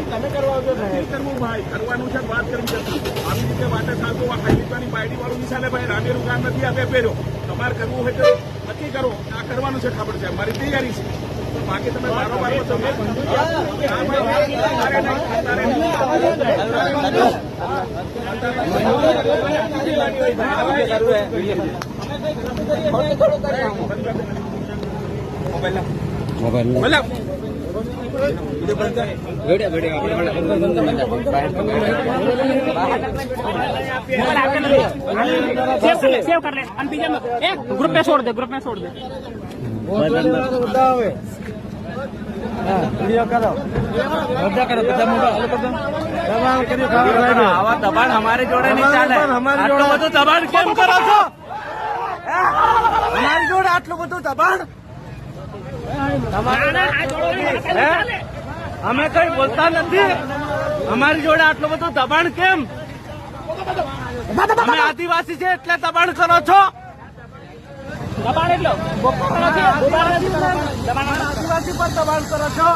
તમે કરવા કરવું ભાઈ કરવાનું છે વાત કરી આવી રીતે વાતે થતો આ બાયડી વાળું નિશાને ભાઈ રામેરું કામ નથી આપે પહેર્યો તમારે કરવું હોય તો નક્કી કરો આ કરવાનું છે ખબર છે મારી તૈયારી છે બાકી તમે બારોબાર મોબાઈલ सेव कर ले ग्रुप में छोड़ दे आवा दबाण हमारे जोड़े नहीं चाले हमारे जोड़े બધું દબાણ કેમ કરો છો हमारी जोड़े આટલું બધું દબાણ અમે કઈ બોલતા નથી અમારી જોડે આટલું બધું દબાણ કેમ અમે આદિવાસી છે એટલે દબાણ કરો છો દબાણ એટલે આદિવાસી પર દબાણ કરો છો